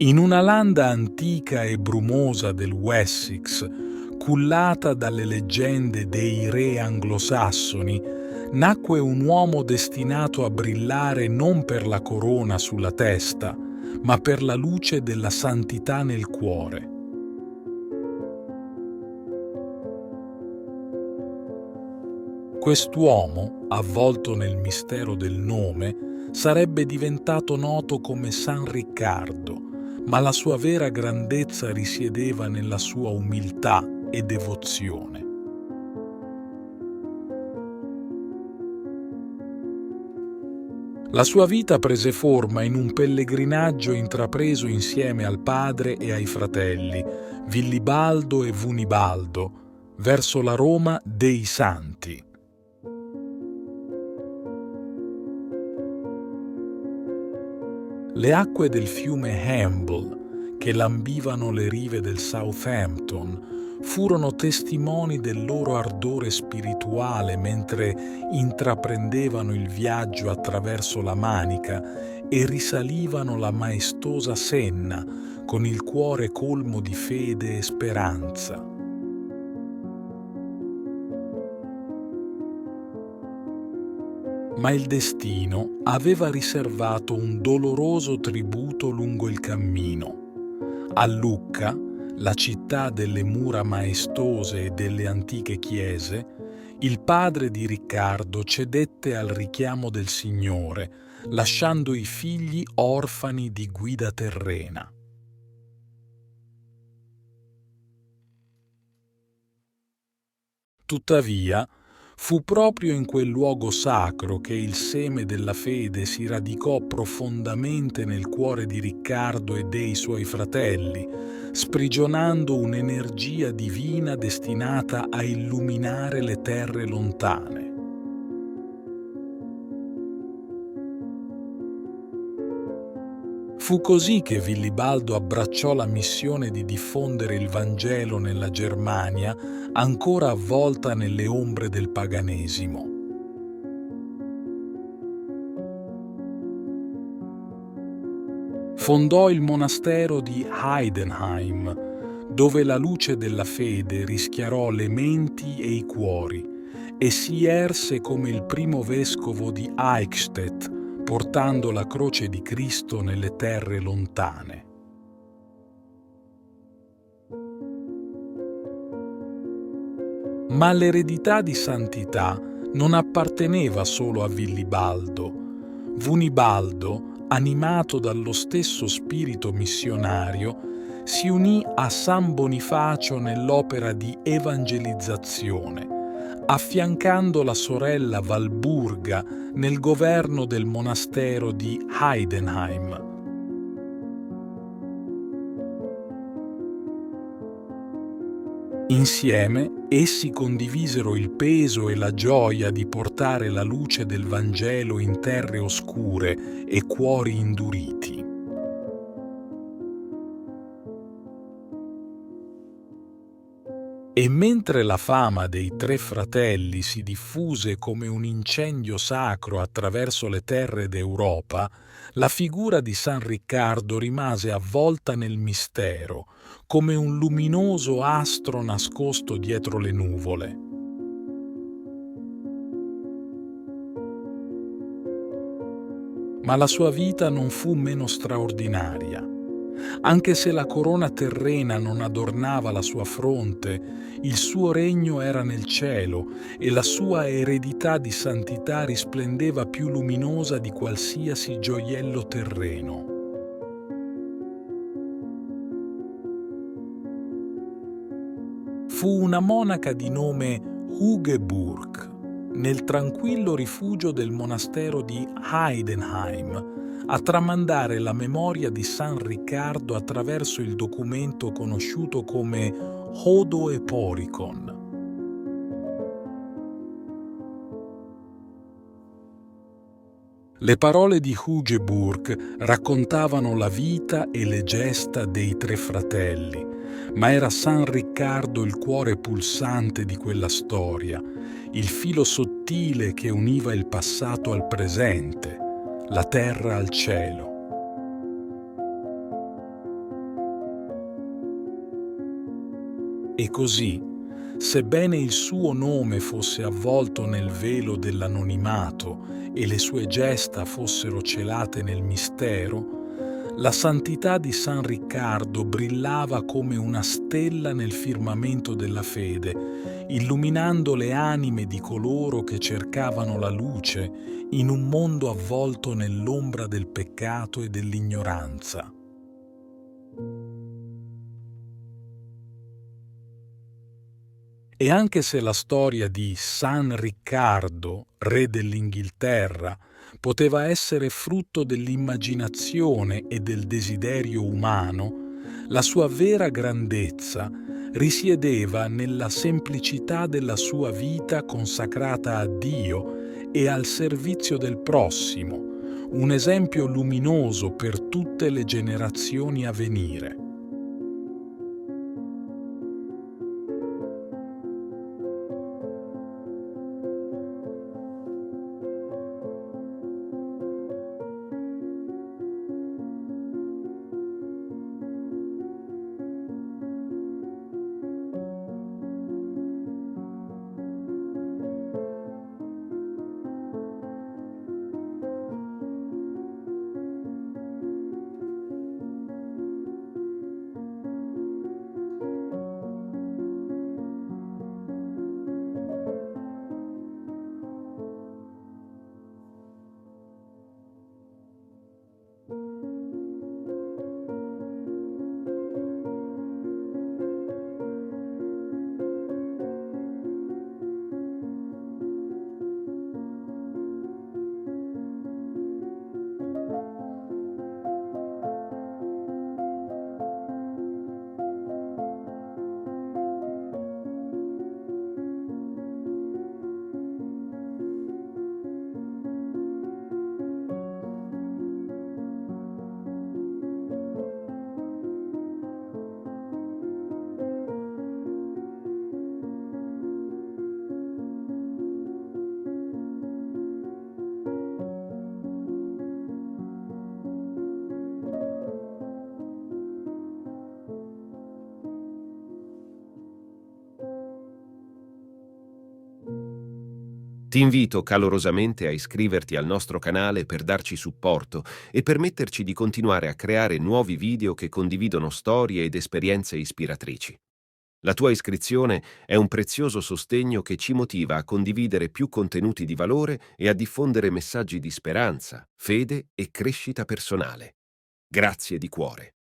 In una landa antica e brumosa del Wessex, cullata dalle leggende dei re anglosassoni, nacque un uomo destinato a brillare non per la corona sulla testa, ma per la luce della santità nel cuore. Quest'uomo, avvolto nel mistero del nome, sarebbe diventato noto come San Riccardo, ma la sua vera grandezza risiedeva nella sua umiltà e devozione. La sua vita prese forma in un pellegrinaggio intrapreso insieme al padre e ai fratelli, Villibaldo e Vunibaldo, verso la Roma dei Santi. Le acque del fiume Hamble, che lambivano le rive del Southampton, furono testimoni del loro ardore spirituale mentre intraprendevano il viaggio attraverso la Manica e risalivano la maestosa Senna con il cuore colmo di fede e speranza. Ma il destino aveva riservato un doloroso tributo lungo il cammino. A Lucca, la città delle mura maestose e delle antiche chiese, il padre di Riccardo cedette al richiamo del Signore, lasciando i figli orfani di guida terrena. Tuttavia, fu proprio in quel luogo sacro che il seme della fede si radicò profondamente nel cuore di Riccardo e dei suoi fratelli, sprigionando un'energia divina destinata a illuminare le terre lontane. Fu così che Villibaldo abbracciò la missione di diffondere il Vangelo nella Germania, ancora avvolta nelle ombre del paganesimo. Fondò il monastero di Heidenheim, dove la luce della fede rischiarò le menti e i cuori, e si erse come il primo vescovo di Eichstätt, portando la croce di Cristo nelle terre lontane. Ma l'eredità di santità non apparteneva solo a Villibaldo. Vunibaldo, animato dallo stesso spirito missionario, si unì a San Bonifacio nell'opera di evangelizzazione, affiancando la sorella Valburga nel governo del monastero di Heidenheim. Insieme, essi condivisero il peso e la gioia di portare la luce del Vangelo in terre oscure e cuori induriti. E mentre la fama dei tre fratelli si diffuse come un incendio sacro attraverso le terre d'Europa, la figura di San Riccardo rimase avvolta nel mistero, come un luminoso astro nascosto dietro le nuvole. Ma la sua vita non fu meno straordinaria. Anche se la corona terrena non adornava la sua fronte, il suo regno era nel cielo e la sua eredità di santità risplendeva più luminosa di qualsiasi gioiello terreno. Fu una monaca di nome Hugeburg, nel tranquillo rifugio del monastero di Heidenheim, a tramandare la memoria di San Riccardo attraverso il documento conosciuto come Hodo Eporikon. Le parole di Hugeburg raccontavano la vita e le gesta dei tre fratelli, ma era San Riccardo il cuore pulsante di quella storia, il filo sottile che univa il passato al presente, la terra al cielo. E così, sebbene il suo nome fosse avvolto nel velo dell'anonimato e le sue gesta fossero celate nel mistero, la santità di San Riccardo brillava come una stella nel firmamento della fede, illuminando le anime di coloro che cercavano la luce in un mondo avvolto nell'ombra del peccato e dell'ignoranza. E anche se la storia di San Riccardo, re dell'Inghilterra, poteva essere frutto dell'immaginazione e del desiderio umano, la sua vera grandezza risiedeva nella semplicità della sua vita consacrata a Dio e al servizio del prossimo, un esempio luminoso per tutte le generazioni a venire. Ti invito calorosamente a iscriverti al nostro canale per darci supporto e permetterci di continuare a creare nuovi video che condividono storie ed esperienze ispiratrici. La tua iscrizione è un prezioso sostegno che ci motiva a condividere più contenuti di valore e a diffondere messaggi di speranza, fede e crescita personale. Grazie di cuore.